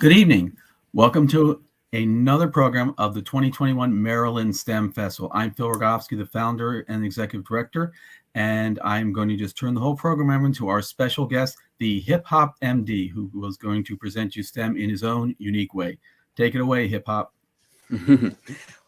Good evening. Welcome to another program of the 2021 Maryland STEM Festival. I'm Phil Rogofsky, the founder and executive director, and I'm going to just turn the whole program over to our special guest, the Hip Hop MD, who was going to present you STEM in his own unique way. Take it away, Hip Hop.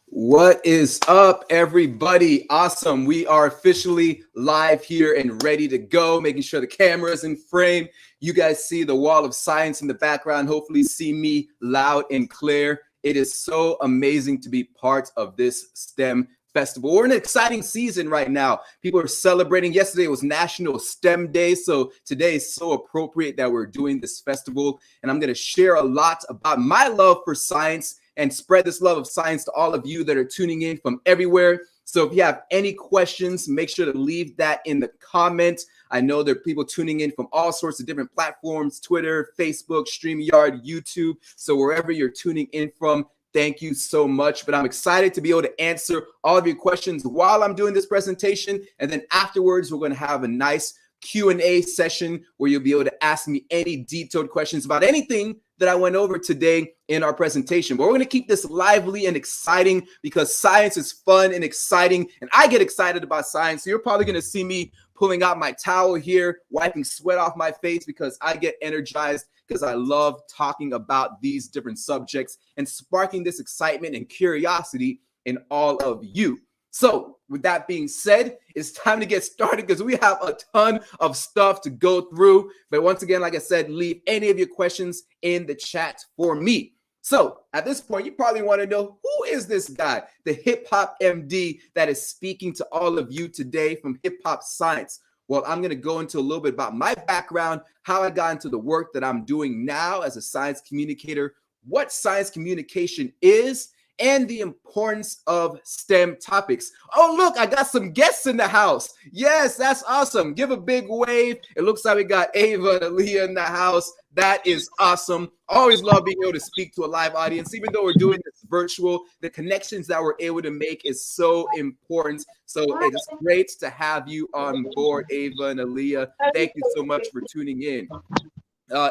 What is up, everybody? Awesome. We are officially live here and ready to go, making sure the camera's in frame. You guys see the wall of science in the background. Hopefully see me loud and clear. It is so amazing to be part of this STEM festival. We're in an exciting season right now. People are celebrating. Yesterday was National STEM Day, so today is so appropriate that we're doing this festival. And I'm going to share a lot about my love for science and spread this love of science to all of you that are tuning in from everywhere. So if you have any questions, make sure to leave that in the comments. I know there are people tuning in from all sorts of different platforms, Twitter, Facebook, StreamYard, YouTube. So wherever you're tuning in from, thank you so much. But I'm excited to be able to answer all of your questions while I'm doing this presentation. And then afterwards, we're going to have a nice Q&A session where you'll be able to ask me any detailed questions about anything that I went over today in our presentation. But we're going to keep this lively and exciting because science is fun and exciting, and I get excited about science. So you're probably going to see me pulling out my towel here, wiping sweat off my face because I get energized because I love talking about these different subjects and sparking this excitement and curiosity in all of you. So with that being said, it's time to get started because we have a ton of stuff to go through. But once again, like I said, leave any of your questions in the chat for me. So at this point, you probably want to know, who is this guy, the Hip Hop MD that is speaking to all of you today from Hip Hop Science? Well, I'm going to go into a little bit about my background, how I got into the work that I'm doing now as a science communicator, what science communication is, and the importance of STEM topics. Oh, look, I got some guests in the house. Yes, that's awesome. Give a big wave. It looks like we got Ava and Aaliyah in the house. That is awesome. Always love being able to speak to a live audience. Even though we're doing this virtual, the connections that we're able to make is so important. So it is great to have you on board, Ava and Aaliyah. Thank you so much for tuning in.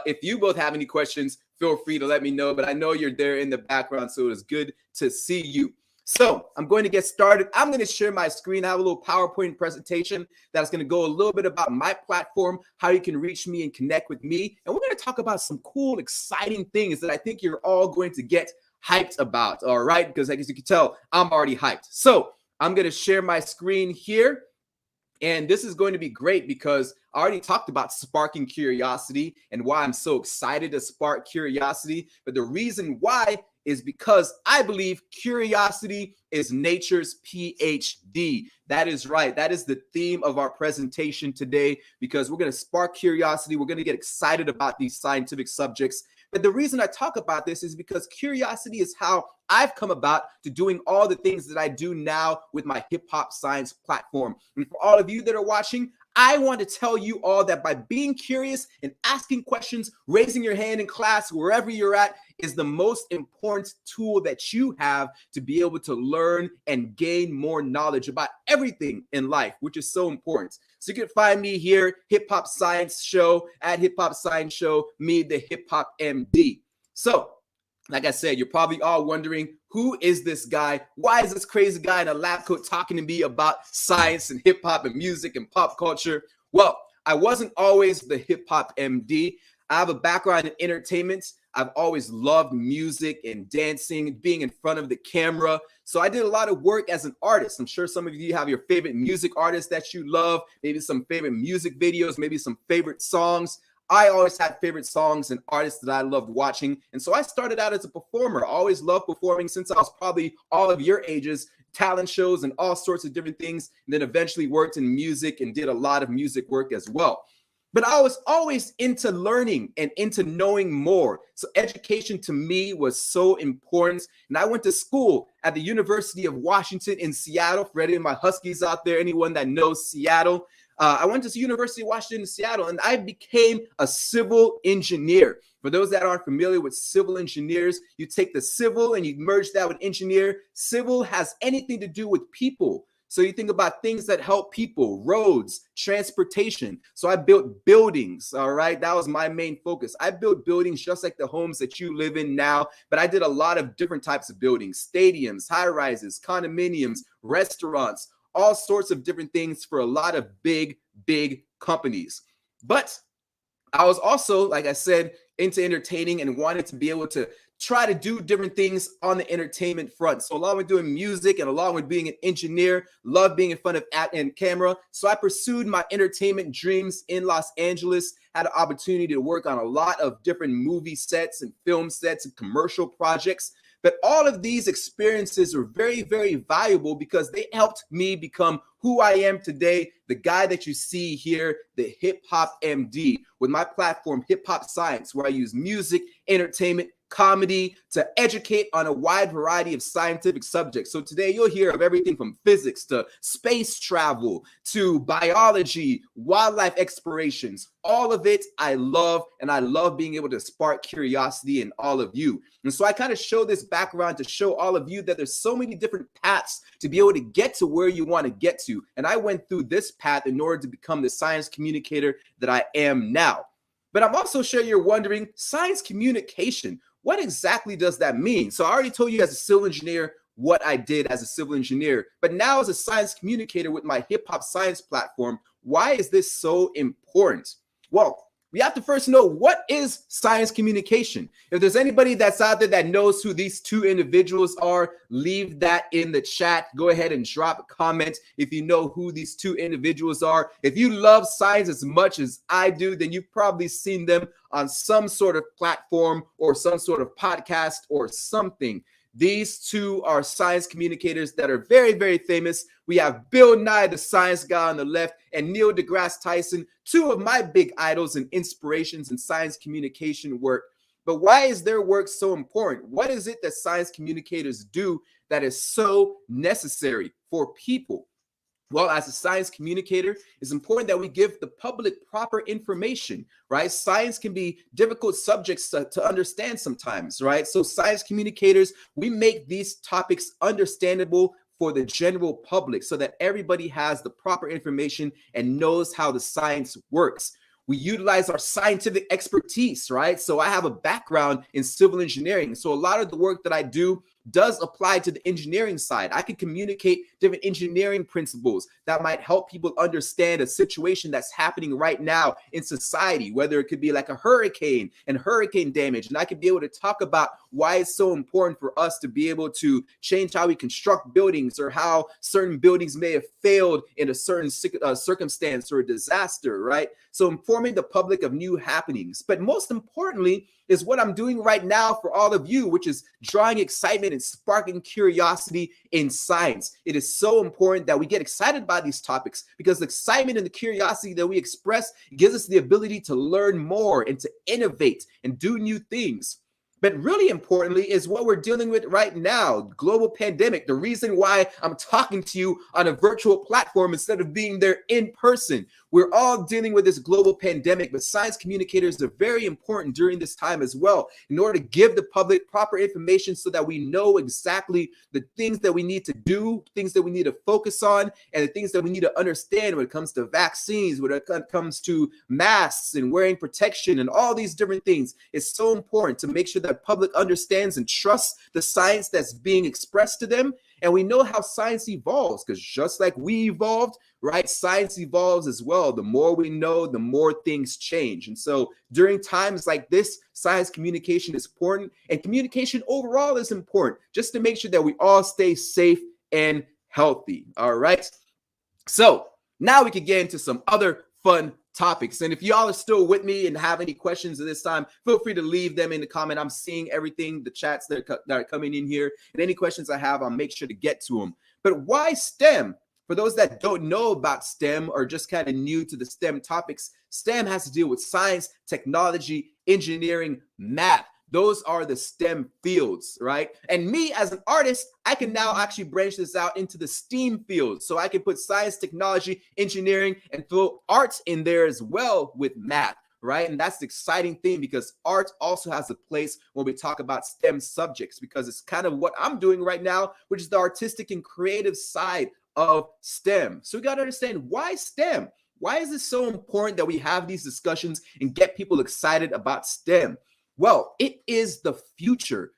If you both have any questions, feel free to let me know, but I know you're there in the background, so it is good to see you. So I'm going to get started. I'm going to share my screen. I have a little PowerPoint presentation that's going to go a little bit about my platform, how you can reach me and connect with me. And we're going to talk about some cool, exciting things that I think you're all going to get hyped about, all right? Because as you can tell, I'm already hyped. So I'm going to share my screen here. And this is going to be great because I already talked about sparking curiosity and why I'm so excited to spark curiosity. But the reason why is because I believe curiosity is nature's PhD. That is right. That is the theme of our presentation today because we're going to spark curiosity. We're going to get excited about these scientific subjects. But the reason I talk about this is because curiosity is how I've come about to doing all the things that I do now with my hip hop science platform. And for all of you that are watching, I want to tell you all that by being curious and asking questions, raising your hand in class, wherever you're at, is the most important tool that you have to be able to learn and gain more knowledge about everything in life, which is so important. So you can find me here, Hip Hop Science Show, at Hip Hop Science Show, me, the Hip Hop MD. So, like I said, you're probably all wondering, who is this guy? Why is this crazy guy in a lab coat talking to me about science and hip hop and music and pop culture? Well, I wasn't always the hip hop MD. I have a background in entertainment. I've always loved music and dancing, being in front of the camera. So I did a lot of work as an artist. I'm sure some of you have your favorite music artists that you love, maybe some favorite music videos, maybe some favorite songs. I always had favorite songs and artists that I loved watching. And so I started out as a performer. I always loved performing since I was probably all of your ages, talent shows and all sorts of different things. And then eventually worked in music and did a lot of music work as well. But I was always into learning and into knowing more. So education to me was so important. And I went to school at the University of Washington in Seattle. For any of my Huskies out there, anyone that knows Seattle, I went to the University of Washington in Seattle, and I became a civil engineer. For those that aren't familiar with civil engineers, you take the civil and you merge that with engineer. Civil has anything to do with people. So you think about things that help people, roads, transportation. So I built buildings, all right? That was my main focus. I built buildings just like the homes that you live in now, but I did a lot of different types of buildings, stadiums, high rises, condominiums, restaurants, all sorts of different things for a lot of big companies. But I was also, like I said, into entertaining and wanted to be able to try to do different things on the entertainment front. So along with doing music and along with being an engineer, love being in front of and camera. So I pursued my entertainment dreams in Los Angeles, had an opportunity to work on a lot of different movie sets and film sets and commercial projects. But all of these experiences were very valuable because they helped me become who I am today, the guy that you see here, the Hip Hop MD, with my platform, Hip Hop Science, where I use music, entertainment, comedy to educate on a wide variety of scientific subjects. So today you'll hear of everything from physics to space travel to biology, wildlife explorations. All of it I love, and I love being able to spark curiosity in all of you. And so I kind of show this background to show all of you that there's so many different paths to be able to get to where you want to get to. And I went through this path in order to become the science communicator that I am now. But I'm also sure you're wondering, science communication, what exactly does that mean? So I already told you as a civil engineer what I did as a civil engineer, but now as a science communicator with my hip hop science platform, why is this so important? Well, we have to first know, what is science communication? If there's anybody that's out there that knows who these two individuals are, leave that in the chat. Go ahead and drop a comment if you know who these two individuals are. If you love science as much as I do, then you've probably seen them on some sort of platform or some sort of podcast or something. These two are science communicators that are very famous. We have Bill Nye, the science guy on the left, and Neil deGrasse Tyson, two of my big idols and inspirations in science communication work. But why is their work so important? What is it that science communicators do that is so necessary for people? Well, as a science communicator, it's important that we give the public proper information, right? Science can be difficult subjects to understand sometimes, right? So science communicators, we make these topics understandable for the general public so that everybody has the proper information and knows how the science works. We utilize our scientific expertise, right? So I have a background in civil engineering. So a lot of the work that I do does apply to the engineering side. I can communicate different engineering principles that might help people understand a situation that's happening right now in society, whether it could be like a hurricane and hurricane damage. And I could be able to talk about why it's so important for us to be able to change how we construct buildings or how certain buildings may have failed in a certain circumstance or a disaster, right? So informing the public of new happenings. But most importantly is what I'm doing right now for all of you, which is drawing excitement and sparking curiosity in science. It is so important that we get excited by these topics because the excitement and the curiosity that we express gives us the ability to learn more and to innovate and do new things. But really importantly is what we're dealing with right now, global pandemic. The reason why I'm talking to you on a virtual platform instead of being there in person. We're all dealing with this global pandemic, but science communicators are very important during this time as well, in order to give the public proper information so that we know exactly the things that we need to do, things that we need to focus on, and the things that we need to understand when it comes to vaccines, when it comes to masks and wearing protection and all these different things. It's so important to make sure that the public understands and trusts the science that's being expressed to them. And we know how science evolves, because just like we evolved, right, science evolves as well. The more we know, the more things change. And so during times like this, science communication is important, and communication overall is important, just to make sure that we all stay safe and healthy. All right. So now we can get into some other fun topics. And if y'all are still with me and have any questions at this time, feel free to leave them in the comment. I'm seeing everything, the chats that are coming in here, and any questions I have, I'll make sure to get to them. But why STEM? For those that don't know about STEM or just kind of new to the STEM topics, STEM has to deal with science, technology, engineering, math. Those are the STEM fields, right? And me as an artist, I can now actually branch this out into the STEAM fields. So I can put science, technology, engineering, and throw arts in there as well with math, right? And that's the exciting thing, because art also has a place when we talk about STEM subjects, because it's kind of what I'm doing right now, which is the artistic and creative side of STEM. So we got to understand, why STEM? Why is it so important that we have these discussions and get people excited about STEM? Well, it is the future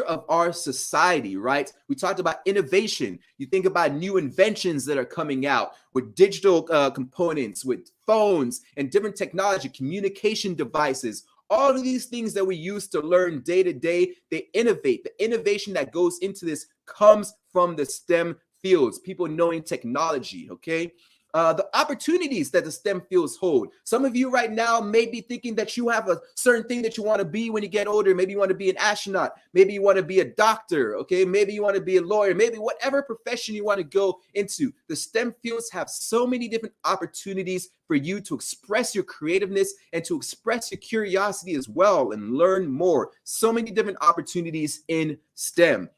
of our society, right? We talked about innovation. You think about new inventions that are coming out with digital components, with phones and different technology, communication devices. All of these things that we use to learn day to day, they innovate. The innovation that goes into this comes from the STEM fields, people knowing technology, okay? The opportunities that the STEM fields hold. Some of you right now may be thinking that you have a certain thing that you want to be when you get older. Maybe you want to be an astronaut. Maybe you want to be a doctor, okay? Maybe you want to be a lawyer. Maybe whatever profession you want to go into. The STEM fields have so many different opportunities for you to express your creativeness and to express your curiosity as well and learn more. So many different opportunities in STEM.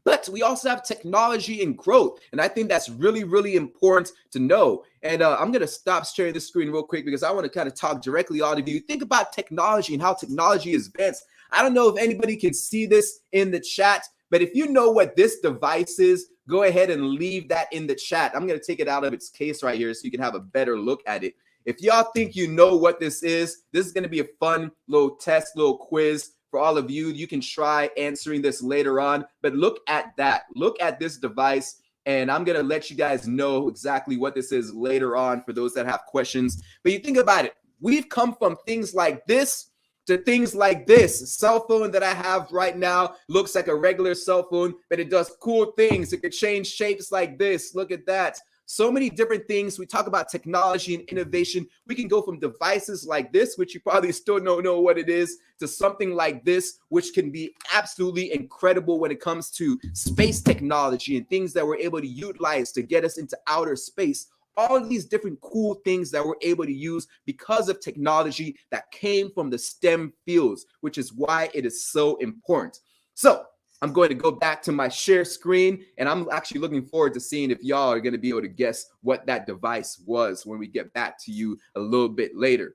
But we also have technology and growth. And I think that's really, really important to know. And I'm going to stop sharing this screen real quick because I want to kind of talk directly to all of you. Think about technology and how technology is advanced. I don't know if anybody can see this in the chat, but if you know what this device is, go ahead and leave that in the chat. I'm going to take it out of its case right here so you can have a better look at it. If y'all think you know what this is going to be a fun little test, little quiz for all of you. You can try answering this later on, but look at that. Look at this device, and I'm going to let you guys know exactly what this is later on for those that have questions. But you think about it. We've come from things like this to things like this. A cell phone that I have right now looks like a regular cell phone, but it does cool things. It could change shapes like this. Look at that. So many different things. We talk about technology and innovation. We can go from devices like this, which you probably still don't know what it is, to something like this, which can be absolutely incredible when it comes to space technology and things that we're able to utilize to get us into outer space. All of these different cool things that we're able to use because of technology that came from the STEM fields, which is why it is so important. So I'm going to go back to my share screen, and I'm actually looking forward to seeing if y'all are going to be able to guess what that device was when we get back to you a little bit later.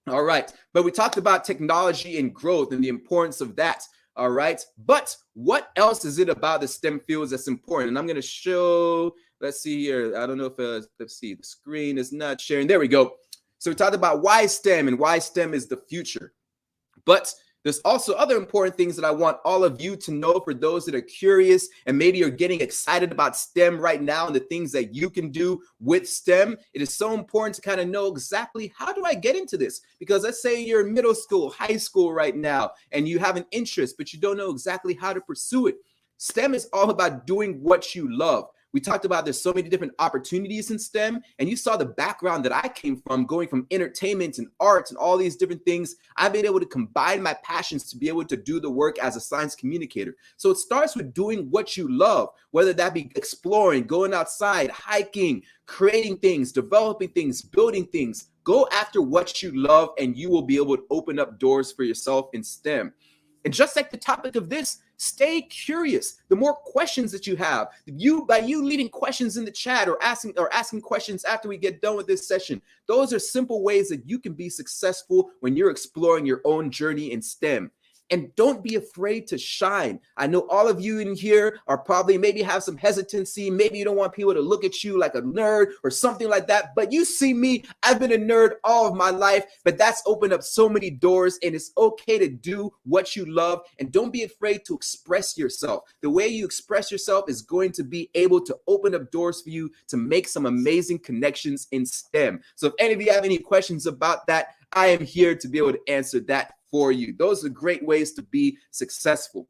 All right, but we talked about technology and growth and the importance of that. All right, but what else is it about the STEM fields that's important? And I'm going to show, let's see here. I don't know if, let's see, the screen is not sharing. There we go. So we talked about why STEM and why STEM is the future. But there's also other important things that I want all of you to know for those that are curious and maybe you're getting excited about STEM right now and the things that you can do with STEM. It is so important to kind of know exactly, how do I get into this? Because let's say you're in middle school, high school right now, and you have an interest, but you don't know exactly how to pursue it. STEM is all about doing what you love. We talked about there's so many different opportunities in STEM, and you saw the background that I came from, going from entertainment and arts and all these different things. I've been able to combine my passions to be able to do the work as a science communicator. So it starts with doing what you love, whether that be exploring, going outside, hiking, creating things, developing things, building things. Go after what you love, and you will be able to open up doors for yourself in STEM. And just like the topic of this, stay curious. The more questions that you have, by you leaving questions in the chat or asking questions after we get done with this session, those are simple ways that you can be successful when you're exploring your own journey in STEM. And don't be afraid to shine. I know all of you in here are probably maybe have some hesitancy. Maybe you don't want people to look at you like a nerd or something like that. But you see me, I've been a nerd all of my life, but that's opened up so many doors, and it's okay to do what you love. And don't be afraid to express yourself. The way you express yourself is going to be able to open up doors for you to make some amazing connections in STEM. So if any of you have any questions about that, I am here to be able to answer that for you. Those are great ways to be successful.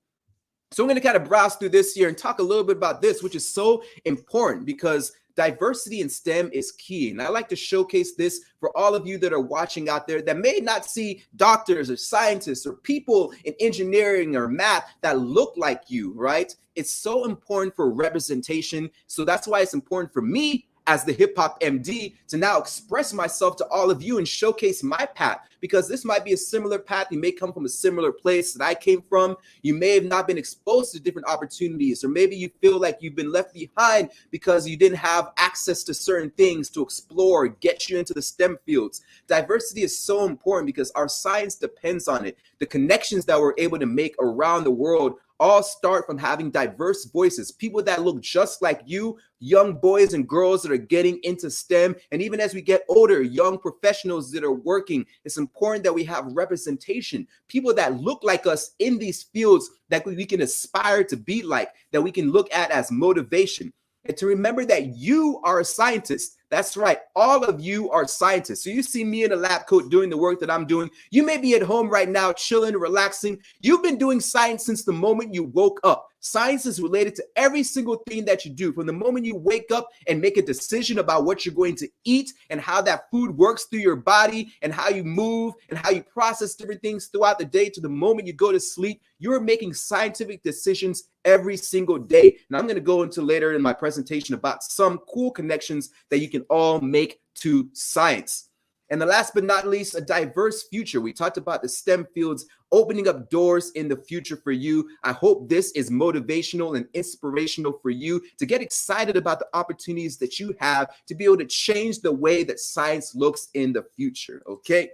So I'm going to kind of browse through this here and talk a little bit about this, which is so important because diversity in STEM is key. And I like to showcase this for all of you that are watching out there that may not see doctors or scientists or people in engineering or math that look like you, right? It's so important for representation. So that's why it's important for me as the Hip Hop MD to now express myself to all of you and showcase my path, because this might be a similar path. You may come from a similar place that I came from. You may have not been exposed to different opportunities, or maybe you feel like you've been left behind because you didn't have access to certain things to explore, get you into the STEM fields. Diversity is so important because our science depends on it. The connections that we're able to make around the world all start from having diverse voices, people that look just like you, young boys and girls that are getting into STEM. And even as we get older, young professionals that are working, it's important that we have representation, people that look like us in these fields that we can aspire to be like, that we can look at as motivation. And to remember that you are a scientist. That's right. All of you are scientists. So you see me in a lab coat doing the work that I'm doing. You may be at home right now, chilling, relaxing. You've been doing science since the moment you woke up. Science is related to every single thing that you do, from the moment you wake up and make a decision about what you're going to eat and how that food works through your body and how you move and how you process different things throughout the day to the moment you go to sleep. You're making scientific decisions every single day. And I'm going to go into later in my presentation about some cool connections that you can all make to science. And the last but not least, a diverse future. We talked about the STEM fields opening up doors in the future for you. I hope this is motivational and inspirational for you to get excited about the opportunities that you have to be able to change the way that science looks in the future. Okay,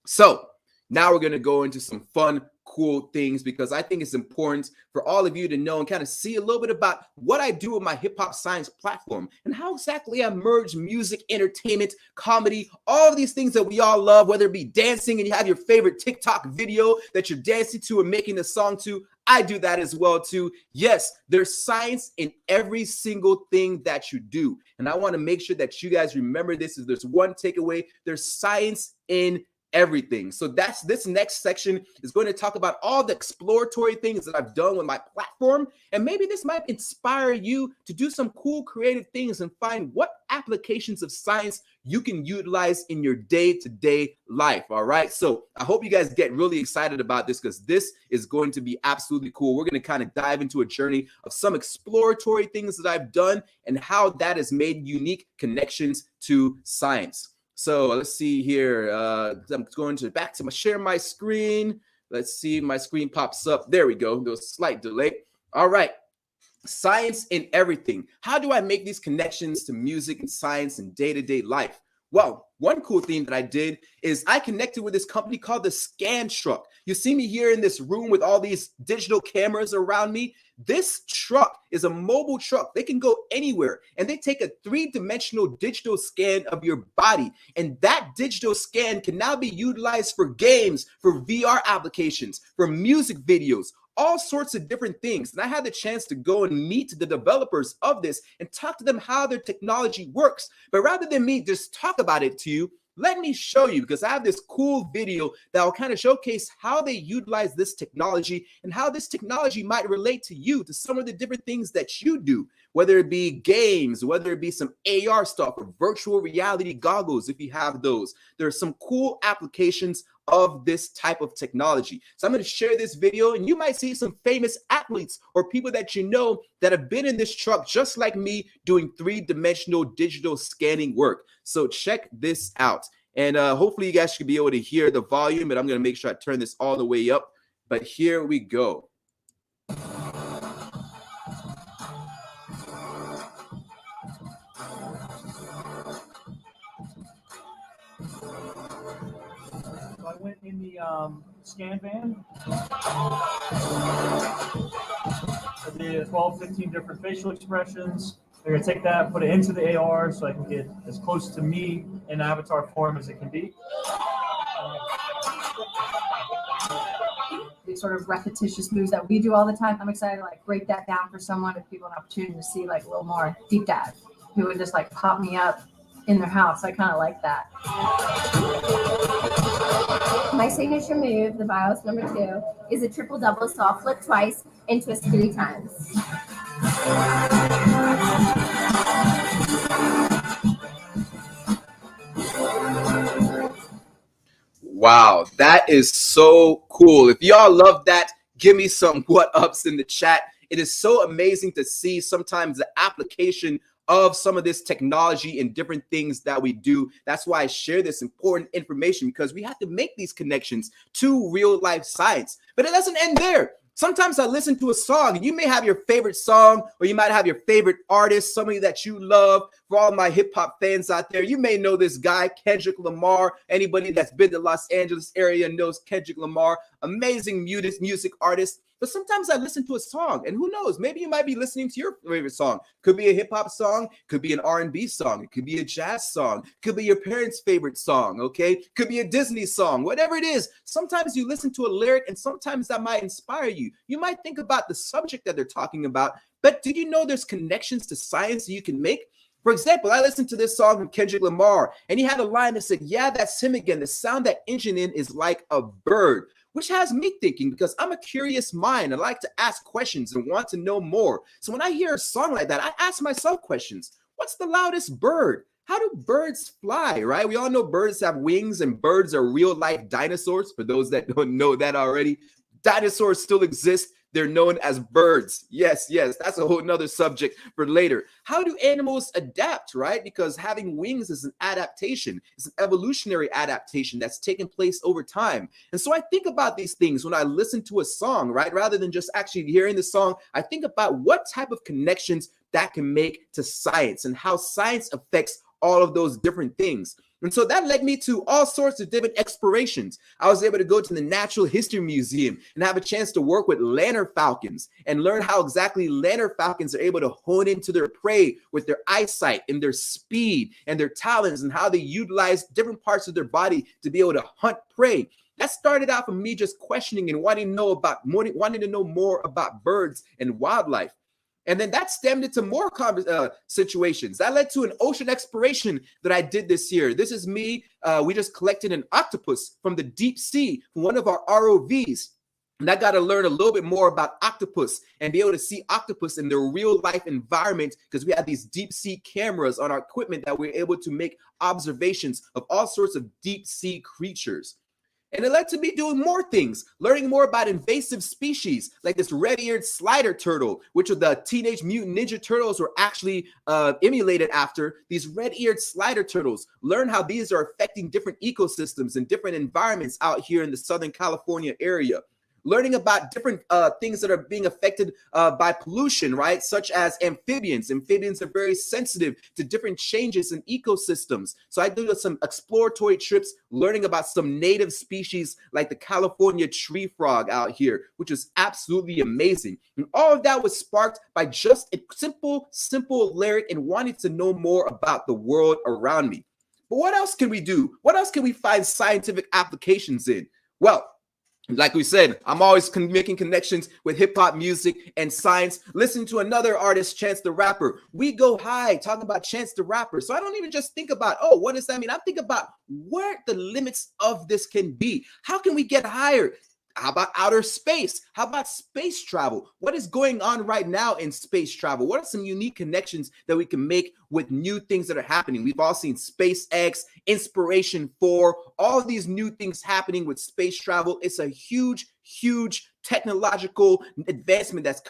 so now we're going to go into some fun, cool things, because I think it's important for all of you to know and kind of see a little bit about what I do with my hip hop science platform and how exactly I merge music, entertainment, comedy, all of these things that we all love, whether it be dancing and you have your favorite TikTok video that you're dancing to and making a song to. I do that as well too. Yes, there's science in every single thing that you do. And I want to make sure that you guys remember this. If there's one takeaway, there's science in everything. So that's this next section is going to talk about all the exploratory things that I've done with my platform. And maybe this might inspire you to do some cool creative things and find what applications of science you can utilize in your day-to-day life. All right. So I hope you guys get really excited about this, because this is going to be absolutely cool. We're going to kind of dive into a journey of some exploratory things that I've done and how that has made unique connections to science. So let's see here. I'm going to back to share my screen. Let's see, my screen pops up. There we go. There was a slight delay. All right. Science in everything. How do I make these connections to music and science in day-to-day life? Well, one cool thing that I did is I connected with this company called the Scan Truck. You see me here in this room with all these digital cameras around me. This truck is a mobile truck. They can go anywhere, and they take a three-dimensional digital scan of your body. And that digital scan can now be utilized for games, for VR applications, for music videos, all sorts of different things. And I had the chance to go and meet the developers of this and talk to them how their technology works. But rather than me just talk about it to you, let me show you, because I have this cool video that will kind of showcase how they utilize this technology and how this technology might relate to you, to some of the different things that you do, whether it be games, whether it be some AR stuff or virtual reality goggles, if you have those. There are some cool applications of this type of technology. So I'm going to share this video, and you might see some famous athletes or people that you know that have been in this truck just like me doing three-dimensional digital scanning work. So check this out. And hopefully you guys should be able to hear the volume, but I'm going to make sure I turn this all the way up. But here we go. So I went in the scan van. I did 12, 15 different facial expressions. They're going to take that, put it into the AR so I can get as close to me in avatar form as it can be. These sort of repetitious moves that we do all the time. I'm excited to like break that down for someone, if people have an opportunity to see like a little more deep dive. Who would just like pop me up in their house. I kind of like that. My signature move, the BIOS number 2, is a triple double, so I'll flip twice and twist 3 times. Wow, that is so cool. If y'all love that, give me some what ups in the chat. It is so amazing to see sometimes the application of some of this technology and different things that we do. That's why I share this important information, because we have to make these connections to real life science. But it doesn't end there. Sometimes I listen to a song, and you may have your favorite song, or you might have your favorite artist, somebody that you love. For all my hip hop fans out there, you may know this guy, Kendrick Lamar. Anybody that's been to Los Angeles area knows Kendrick Lamar, amazing music artist. But sometimes I listen to a song, and who knows, maybe you might be listening to your favorite song. Could be a hip hop song, could be an R&B song, it could be a jazz song, could be your parents' favorite song, okay? Could be a Disney song, whatever it is. Sometimes you listen to a lyric, and sometimes that might inspire you. You might think about the subject that they're talking about, but did you know there's connections to science that you can make? For example, I listened to this song from Kendrick Lamar, and he had a line that said, yeah, that's him again. The sound that engine in is like a bird, which has me thinking, because I'm a curious mind. I like to ask questions and want to know more. So when I hear a song like that, I ask myself questions. What's the loudest bird? How do birds fly, right? We all know birds have wings, and birds are real life dinosaurs. For those that don't know that already, dinosaurs still exist. They're known as birds. Yes, that's a whole nother subject for later. How do animals adapt, right? Because having wings is an adaptation. It's an evolutionary adaptation that's taken place over time. And so I think about these things when I listen to a song, right? Rather than just actually hearing the song, I think about what type of connections that can make to science and how science affects all of those different things. And so that led me to all sorts of different explorations. I was able to go to the Natural History Museum and have a chance to work with lanner falcons and learn how exactly lanner falcons are able to hone into their prey with their eyesight and their speed and their talons, and how they utilize different parts of their body to be able to hunt prey. That started out from me just questioning and wanting to know more about birds and wildlife. And then that stemmed into more situations. That led to an ocean exploration that I did this year. This is me. We just collected an octopus from the deep sea from one of our ROVs. And I got to learn a little bit more about octopus and be able to see octopus in their real life environment, because we had these deep sea cameras on our equipment that we're able to make observations of all sorts of deep sea creatures. And it led to me doing more things, learning more about invasive species like this red-eared slider turtle, which are the Teenage Mutant Ninja Turtles were actually emulated after. These red-eared slider turtles. Learn how these are affecting different ecosystems and different environments out here in the Southern California area. Learning about different things that are being affected by pollution, right? Such as amphibians. Amphibians are very sensitive to different changes in ecosystems. So I do some exploratory trips, learning about some native species like the California tree frog out here, which is absolutely amazing. And all of that was sparked by just a simple lyric and wanting to know more about the world around me. But what else can we do? What else can we find scientific applications in? Well, like we said, I'm always making connections with hip hop music and science. Listen to another artist, Chance the Rapper. We go high talking about Chance the Rapper. So I don't even just think about, oh, what does that mean? I think about where the limits of this can be. How can we get higher? How about outer space? How about space travel? What is going on right now in space travel? What are some unique connections that we can make with new things that are happening? We've all seen SpaceX, Inspiration 4, all of these new things happening with space travel. It's a huge technological advancement that's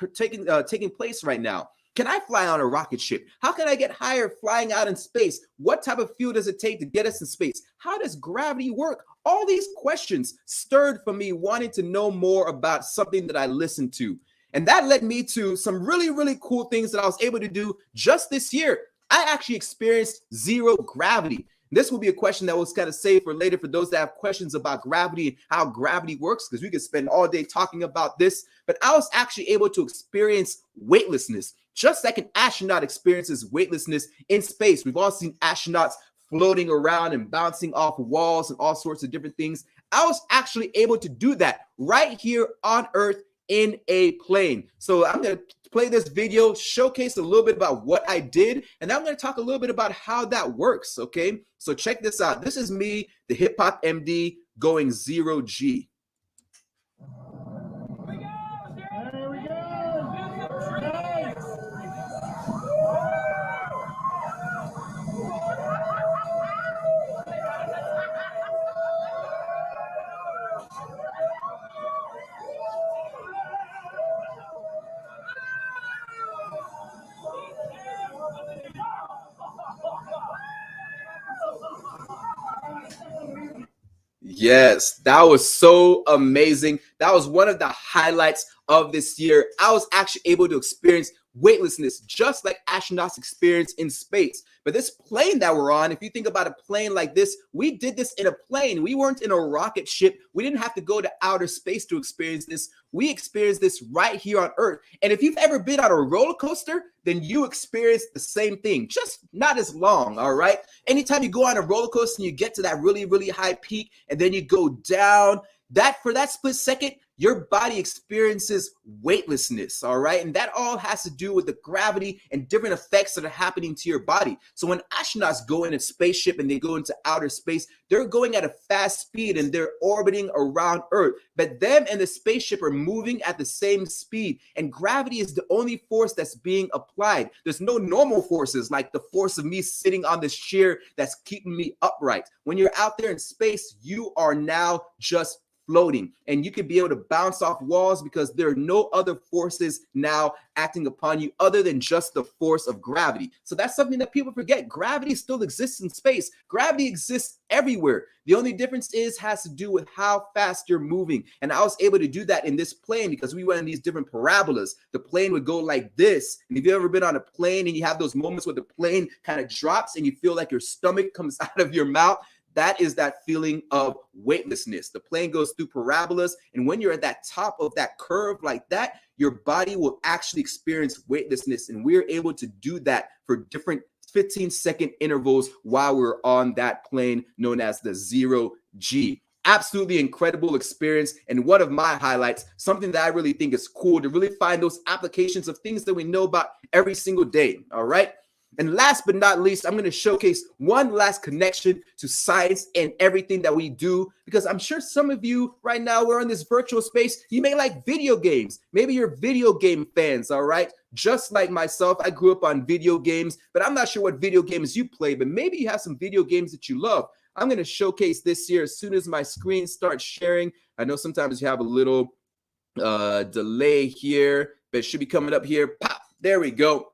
taking place right now. Can I fly on a rocket ship? How can I get higher flying out in space? What type of fuel does it take to get us in space? How does gravity work? All these questions stirred for me wanting to know more about something that I listened to. And that led me to some really cool things that I was able to do just this year. I actually experienced zero gravity. This will be a question that we'll kind of save for later for those that have questions about gravity and how gravity works, because we could spend all day talking about this. But I was actually able to experience weightlessness, just like an astronaut experiences weightlessness in space. We've all seen astronauts floating around and bouncing off walls and all sorts of different things. I was actually able to do that right here on Earth in a plane. So I'm going to play this video, showcase a little bit about what I did, and I'm going to talk a little bit about how that works, okay? So check this out. This is me, the Hip Hop MD, going 0G. Yes, that was so amazing. That was one of the highlights of this year. I was actually able to experience weightlessness just like astronauts experience in space. But this plane that we're on, if you think about a plane like this, we did this in a plane. We weren't in a rocket ship. We didn't have to go to outer space to experience this. We experienced this right here on Earth. And if you've ever been on a roller coaster, then you experience the same thing, just not as long, all right? Anytime you go on a roller coaster and you get to that really, really high peak and then you go down, that for that split second, your body experiences weightlessness, all right? And that all has to do with the gravity and different effects that are happening to your body. So when astronauts go in a spaceship and they go into outer space, they're going at a fast speed and they're orbiting around Earth. But them and the spaceship are moving at the same speed. And gravity is the only force that's being applied. There's no normal forces like the force of me sitting on this chair that's keeping me upright. When you're out there in space, you are now just floating, and you could be able to bounce off walls because there are no other forces now acting upon you other than just the force of gravity. So that's something that people forget. Gravity still exists in space. Gravity exists everywhere. The only difference has to do with how fast you're moving. And I was able to do that in this plane because we went in these different parabolas. The plane would go like this. And if you've ever been on a plane and you have those moments where the plane kind of drops and you feel like your stomach comes out of your mouth, that is that feeling of weightlessness. The plane goes through parabolas, and when you're at that top of that curve like that, your body will actually experience weightlessness, and we're able to do that for different 15-second intervals while we're on that plane known as the 0G. Absolutely incredible experience, and one of my highlights, something that I really think is cool to really find those applications of things that we know about every single day, all right? And last but not least, I'm going to showcase one last connection to science and everything that we do, because I'm sure some of you right now, we're in this virtual space. You may like video games. Maybe you're video game fans, all right? Just like myself, I grew up on video games, but I'm not sure what video games you play, but maybe you have some video games that you love. I'm going to showcase this here as soon as my screen starts sharing. I know sometimes you have a little delay here, but it should be coming up here. Pop, there we go.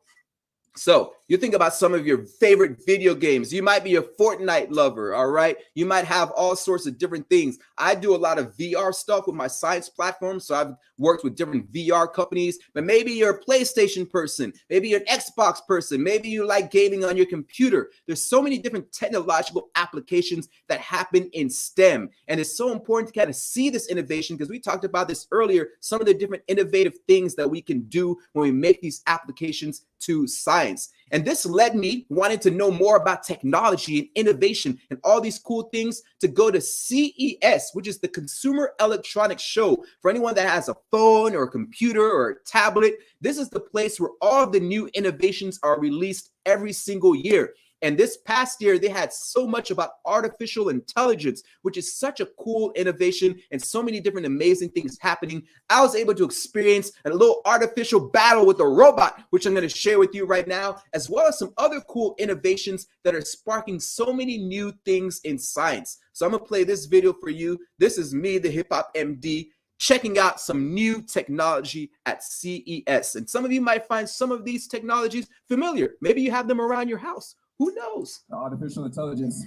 So you think about some of your favorite video games. You might be a Fortnite lover, all right? You might have all sorts of different things. I do a lot of VR stuff with my science platform, so I've worked with different VR companies, but maybe you're a PlayStation person. Maybe you're an Xbox person. Maybe you like gaming on your computer. There's so many different technological applications that happen in STEM, and it's so important to kind of see this innovation because we talked about this earlier, some of the different innovative things that we can do when we make these applications to science. And this led me wanting to know more about technology and innovation and all these cool things to go to CES, which is the Consumer Electronics Show. For anyone that has a phone or a computer or a tablet, this is the place where all of the new innovations are released every single year. And this past year, they had so much about artificial intelligence, which is such a cool innovation and so many different amazing things happening. I was able to experience a little artificial battle with a robot, which I'm going to share with you right now, as well as some other cool innovations that are sparking so many new things in science. So I'm going to play this video for you. This is me, the Hip Hop MD, checking out some new technology at CES. And some of you might find some of these technologies familiar. Maybe you have them around your house. Who knows? Artificial intelligence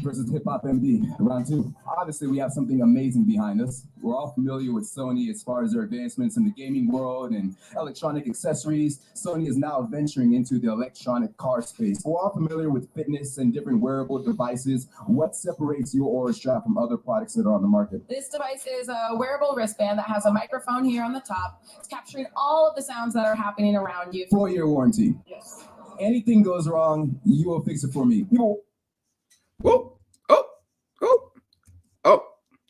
versus Hip Hop MD, round two. Obviously, we have something amazing behind us. We're all familiar with Sony as far as their advancements in the gaming world and electronic accessories. Sony is now venturing into the electronic car space. We're all familiar with fitness and different wearable devices. What separates your Aura Strap from other products that are on the market? This device is a wearable wristband that has a microphone here on the top. It's capturing all of the sounds that are happening around you. 4-year warranty. Yes. Anything goes wrong, you will fix it for me. Whoa, oh,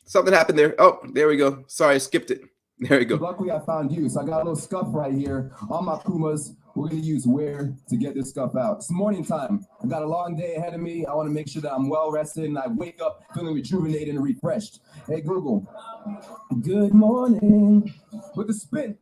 something happened there. Oh, there we go. Sorry, I skipped it. There we go. Luckily, I found you. So I got a little scuff right here on my Pumas. We're going to use wear to get this stuff out. It's morning time. I got a long day ahead of me. I want to make sure that I'm well rested and I wake up feeling rejuvenated and refreshed. Hey, Google. Good morning. With a spin.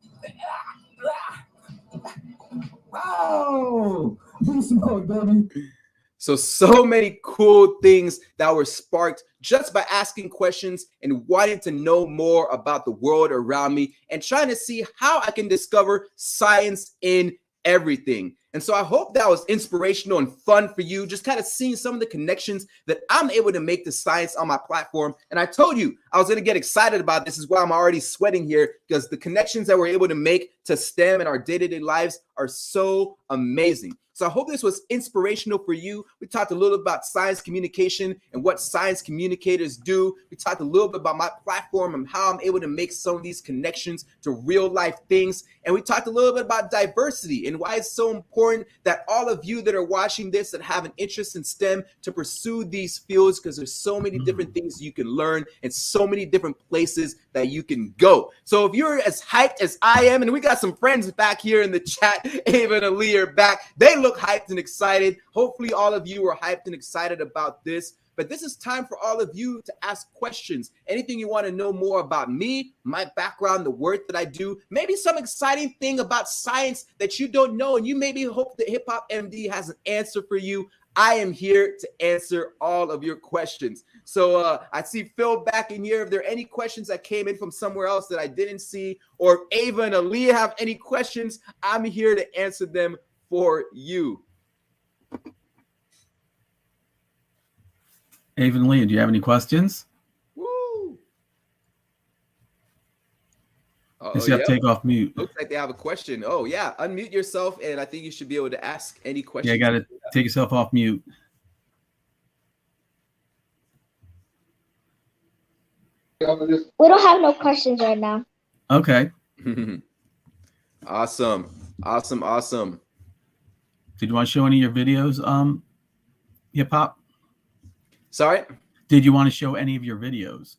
Wow. Boost mode, baby. So many cool things that were sparked just by asking questions and wanting to know more about the world around me and trying to see how I can discover science in everything. And so I hope that was inspirational and fun for you, just kind of seeing some of the connections that I'm able to make to science on my platform. And I told you I was going to get excited about this. Is why I'm already sweating here, because the connections that we're able to make to STEM in our day-to-day lives are so amazing. So I hope this was inspirational for you. We talked a little about science communication and what science communicators do. We talked a little bit about my platform and how I'm able to make some of these connections to real life things. And we talked a little bit about diversity and why it's so important that all of you that are watching this that have an interest in STEM to pursue these fields, because there's so many different things you can learn and so many different places that you can go. So if you're as hyped as I am, and we got some friends back here in the chat, Ava and Ali are back. They look hyped and excited. Hopefully all of you are hyped and excited about this. But this is time for all of you to ask questions. Anything you want to know more about me, my background, the work that I do, maybe some exciting thing about science that you don't know, and you maybe hope that Hip Hop MD has an answer for you. I am here to answer all of your questions. So I see Phil back in here. If there are any questions that came in from somewhere else that I didn't see, or Ava and Aaliyah have any questions, I'm here to answer them for you. Ava and Leah, do you have any questions? Woo! You have to take off mute. Looks like they have a question. Oh, yeah. Unmute yourself, and I think you should be able to ask any questions. Yeah, you got to take yourself off mute. We don't have no questions right now. Okay. Awesome. Awesome. Awesome. Did you want to show any of your videos, Hip Hop? Sorry? Did you want to show any of your videos?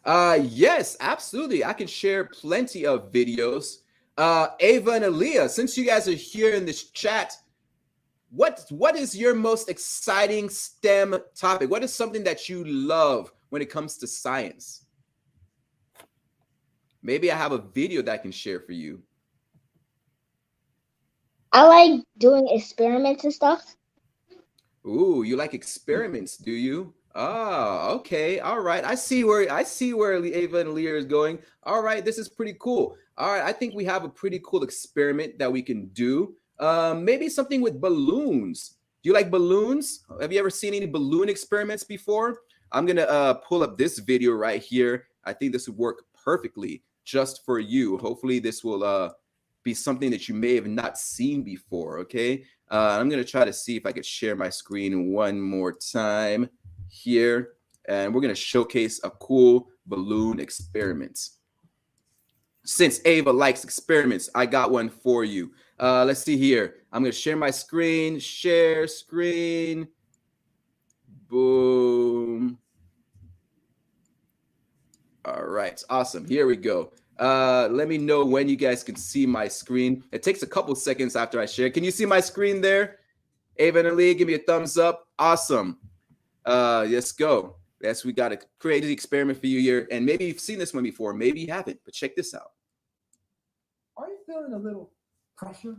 Yes, absolutely. I can share plenty of videos. Ava and Aaliyah, since you guys are here in this chat, what is your most exciting STEM topic? What is something that you love when it comes to science? Maybe I have a video that I can share for you. I like doing experiments and stuff. Ooh, you like experiments, do you? Ah, okay. All right. I see where Ava and Leah is going. All right, this is pretty cool. All right, I think we have a pretty cool experiment that we can do. Maybe something with balloons. Do you like balloons? Have you ever seen any balloon experiments before? I'm gonna pull up this video right here. I think this would work perfectly just for you. Hopefully this will be something that you may have not seen before, okay? I'm going to try to see if I could share my screen one more time here. And we're going to showcase a cool balloon experiment. Since Ava likes experiments, I got one for you. Let's see here. I'm going to share my screen. Share screen. Boom. All right. Awesome. Here we go. Let me know when you guys can see my screen. It takes a couple seconds after I share. Can you see my screen there? Ava and Ali, give me a thumbs up. Awesome. Let's go. Yes, we got a crazy experiment for you here. And maybe you've seen this one before. Maybe you haven't, but check this out. Are you feeling a little pressure?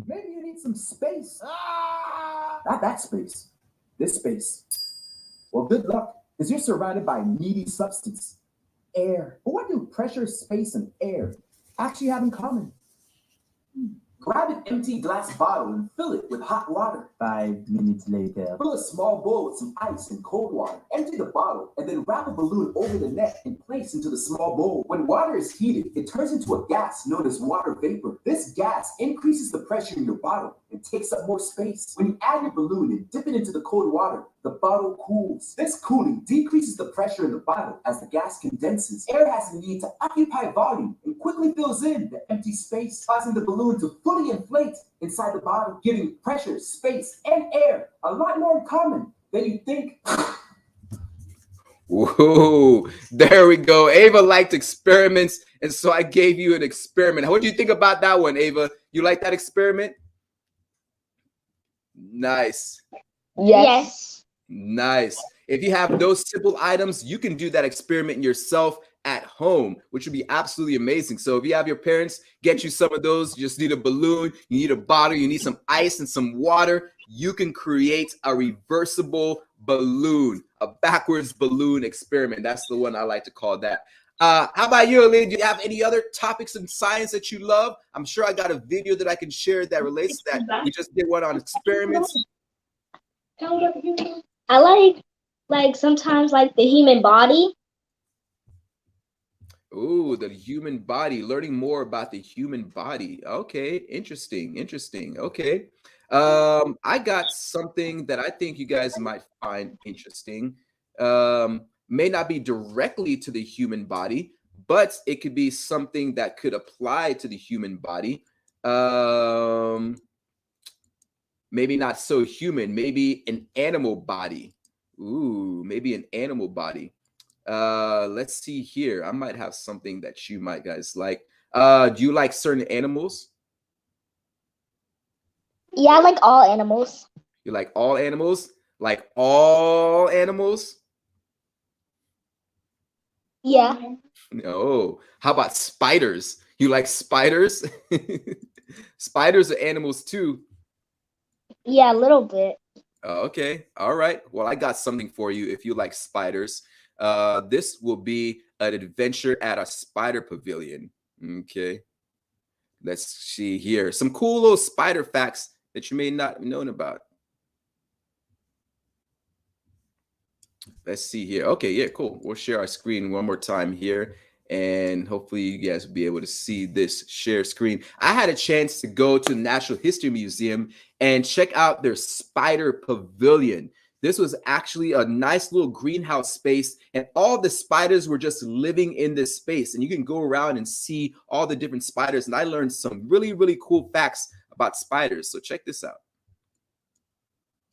Maybe you need some space. Not that space. This space. Well, good luck, because you're surrounded by needy substance. Air. But what do pressure, space, and air actually have in common? Grab an empty glass bottle and fill it with hot water. 5 minutes later. Fill a small bowl with some ice and cold water. Empty the bottle and then wrap a balloon over the neck and place into the small bowl. When water is heated, it turns into a gas known as water vapor. This gas increases the pressure in your bottle and takes up more space. When you add your balloon and dip it into the cold water, the bottle cools. This cooling decreases the pressure in the bottle as the gas condenses. Air has the need to occupy volume and quickly fills in the empty space, causing the balloon to fully inflate inside the bottle, giving pressure, space, and air a lot more in common than you think. Whoa, there we go. Ava liked experiments, and so I gave you an experiment. What do you think about that one, Ava? You like that experiment? Nice. Yes. Nice. If you have those simple items, you can do that experiment yourself at home, which would be absolutely amazing. So if you have your parents get you some of those, you just need a balloon, you need a bottle, you need some ice and some water, you can create a reversible balloon, a backwards balloon experiment. That's the one I like to call that. How about you, Aaliyah? Do you have any other topics in science that you love? I'm sure I got a video that I can share that relates to that. We just did one on experiments. I like sometimes like the human body. Ooh, the human body, learning more about the human body. Okay, interesting, interesting. Okay. I got something that I think you guys might find interesting. May not be directly to the human body, but it could be something that could apply to the human body. Maybe not so human, maybe an animal body. Ooh, maybe an animal body. Let's see here. I might have something that you might guys like. Do you like certain animals? Yeah, I like all animals. You like all animals? Like all animals? Yeah. No. How about spiders? You like spiders? Spiders are animals too. Yeah, a little bit. Okay. All right. Well, I got something for you if you like spiders. This will be an adventure at a spider pavilion. Okay. Let's see here. Some cool little spider facts that you may not have known about. Let's see here. Okay, yeah, cool. We'll share our screen one more time here, and hopefully you guys will be able to see this share screen. I had a chance to go to the Natural History Museum and check out their spider pavilion. This was actually a nice little greenhouse space, and all the spiders were just living in this space. And you can go around and see all the different spiders. And I learned some really, really cool facts about spiders. So check this out.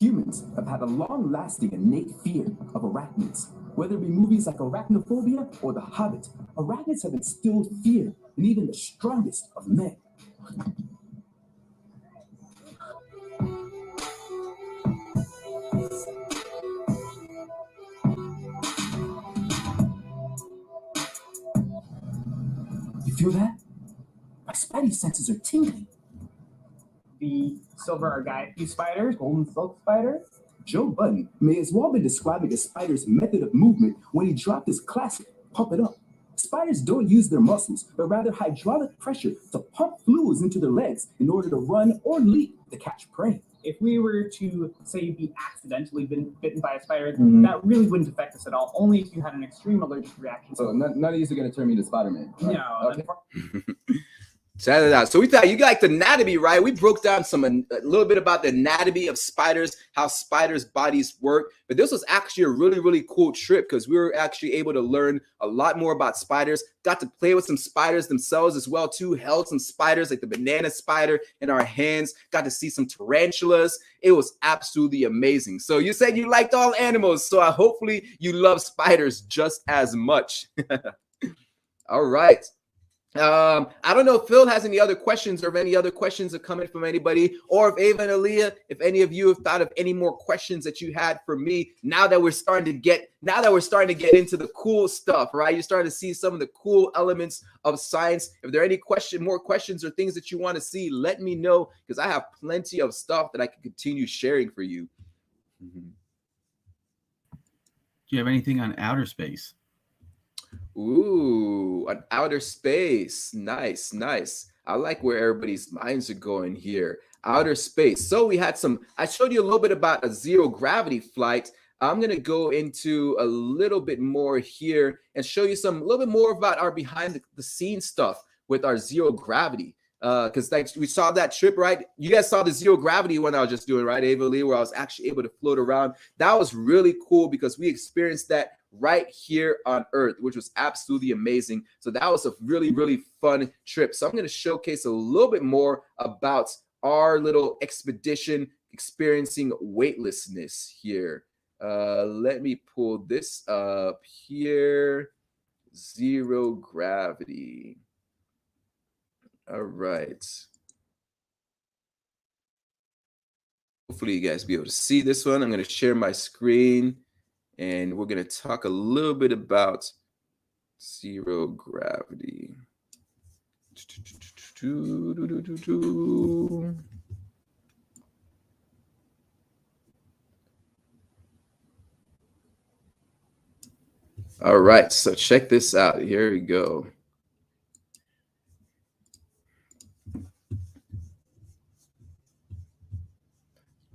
Humans have had a long-lasting innate fear of arachnids. Whether it be movies like Arachnophobia or The Hobbit, arachnids have instilled fear in even the strongest of men. You feel that? My spidey senses are tingling. The silver agate spiders, golden silk spider. Joe Budden may as well be describing a spider's method of movement when he dropped his classic, Pump It Up. Spiders don't use their muscles, but rather hydraulic pressure to pump fluids into their legs in order to run or leap to catch prey. If we were to, say, be accidentally bitten by a spider, that really wouldn't affect us at all, only if you had an extreme allergic reaction. So none of these are going to turn me into Spider-Man? Right? No. Okay. Check it out. So we thought you liked anatomy, right? We broke down a little bit about the anatomy of spiders, how spiders' bodies work. But this was actually a really, really cool trip because we were actually able to learn a lot more about spiders. Got to play with some spiders themselves as well too. Held some spiders like the banana spider in our hands. Got to see some tarantulas. It was absolutely amazing. So you said you liked all animals, so hopefully you love spiders just as much. All right. I don't know if Phil has any other questions or if any other questions are coming from anybody, or if Ava and Aaliyah, if any of you have thought of any more questions that you had for me now that we're starting to get into the cool stuff, right? You're starting to see some of the cool elements of science. If there are any more questions or things that you want to see, let me know because I have plenty of stuff that I can continue sharing for you. Do you have anything on outer space? Ooh, an outer space. Nice, nice. I like where everybody's minds are going here. Outer space. So I showed you a little bit about a zero gravity flight. I'm going to go into a little bit more here and show you a little bit more about our behind the scenes stuff with our zero gravity. Because we saw that trip, right? You guys saw the zero gravity one I was just doing, right, Ava Lee, where I was actually able to float around. That was really cool because we experienced that right here on Earth, which was absolutely amazing. So that was a really, really fun trip. So I'm going to showcase a little bit more about our little expedition experiencing weightlessness here. Let me pull this up here. Zero gravity. All right. Hopefully you guys be able to see this one. I'm going to share my screen and we're going to talk a little bit about zero gravity. All right, so check this out. Here we go.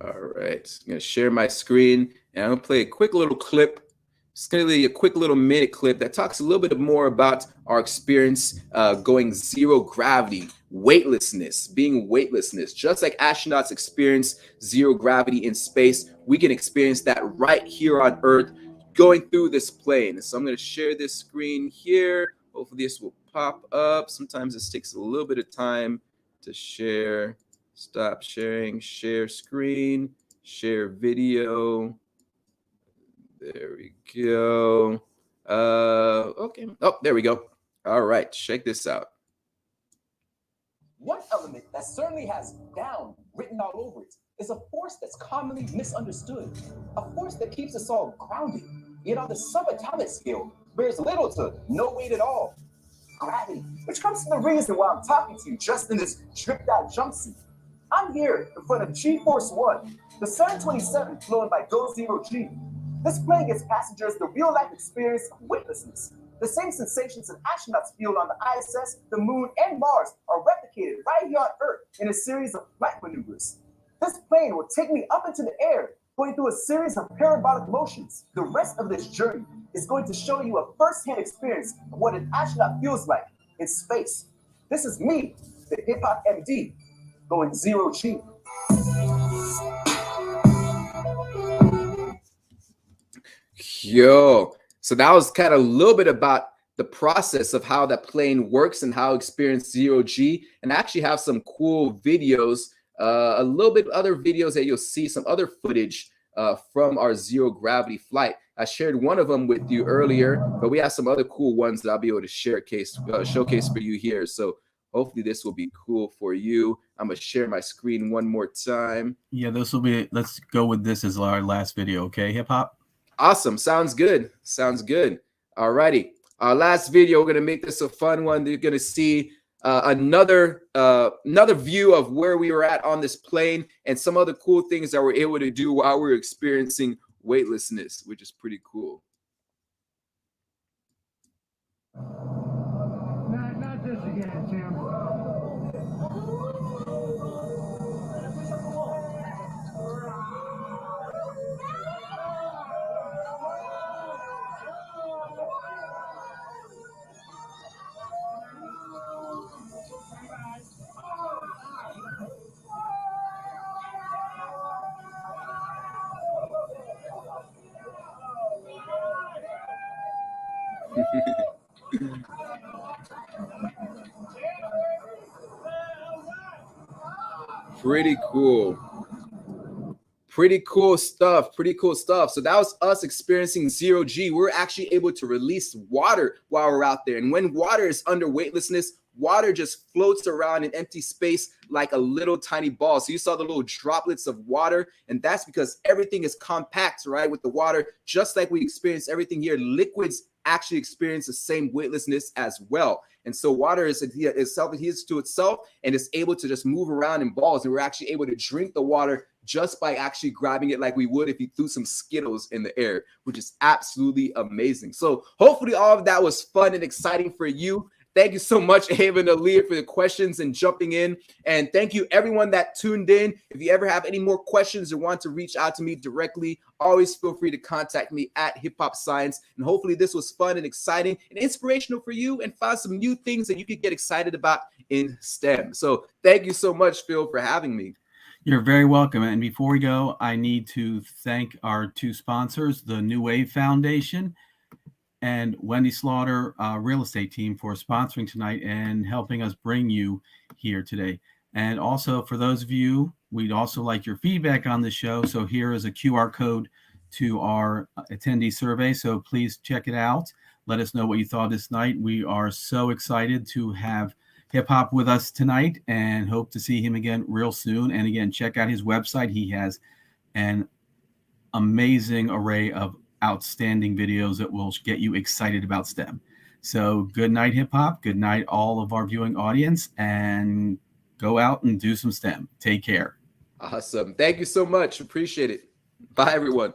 All right, I'm gonna share my screen and I'm gonna play a quick little clip. It's gonna be a quick little minute clip that talks a little bit more about our experience going zero gravity, weightlessness, being weightlessness. Just like astronauts experience zero gravity in space, we can experience that right here on Earth going through this plane. So I'm gonna share this screen here. Hopefully this will pop up. Sometimes this takes a little bit of time to share. Stop sharing, share screen, share video. There we go. Okay. Oh, there we go. All right, check this out. One element that certainly has down written all over it is a force that's commonly misunderstood, a force that keeps us all grounded, yet on the subatomic scale bears little to no weight at all. Gravity, which comes to the reason why I'm talking to you just in this tripped out jumpsuit. I'm here in front of G-Force One, the 727 flown by Go Zero G. This plane gives passengers the real-life experience of weightlessness. The same sensations that astronauts feel on the ISS, the Moon, and Mars are replicated right here on Earth in a series of flight maneuvers. This plane will take me up into the air, going through a series of parabolic motions. The rest of this journey is going to show you a first-hand experience of what an astronaut feels like in space. This is me, the Hip Hop MD, going zero G. Yo, so that was kind of a little bit about the process of how that plane works and how experience zero G. And I actually have some cool videos, a little bit other videos that you'll see, some other footage from our zero gravity flight. I shared one of them with you earlier, but we have some other cool ones that I'll be able to showcase for you here. So hopefully this will be cool for you. I'm gonna share my screen one more time. Yeah, this will be, let's go with this as our last video. Okay, Hip Hop? Awesome. Sounds good. Sounds good. All righty. Our last video, we're going to make this a fun one. You're going to see another view of where we were at on this plane and some other cool things that we're able to do while we were experiencing weightlessness, which is pretty cool. Not this again, Tim. Pretty cool. Pretty cool stuff. Pretty cool stuff. So that was us experiencing zero G. We're actually able to release water while we're out there. And when water is under weightlessness, water just floats around in empty space like a little tiny ball. So you saw the little droplets of water, and that's because everything is compact, right, with the water. Just like we experience everything here, liquids actually experience the same weightlessness as well. And so water is self-adheres to itself and is able to just move around in balls. And we're actually able to drink the water just by actually grabbing it like we would if you threw some Skittles in the air, which is absolutely amazing. So hopefully all of that was fun and exciting for you. Thank you so much, Ava and Aaliyah, for the questions and jumping in. And thank you, everyone that tuned in. If you ever have any more questions or want to reach out to me directly, always feel free to contact me at Hip Hop Science. And hopefully this was fun and exciting and inspirational for you and found some new things that you could get excited about in STEM. So thank you so much, Phil, for having me. You're very welcome. And before we go, I need to thank our two sponsors, the New Wave Foundation and Wendy Slaughter real estate team, for sponsoring tonight and helping us bring you here today. And also for those of you, we'd also like your feedback on the show. So here is a QR code to our attendee survey. So please check it out. Let us know what you thought this night. We are so excited to have Hip Hop with us tonight and hope to see him again real soon. And again, check out his website. He has an amazing array of outstanding videos that will get you excited about STEM. So good night, Hip Hop. Good night, all of our viewing audience, and go out and do some STEM. Take care. Awesome. Thank you so much. Appreciate it. Bye, everyone.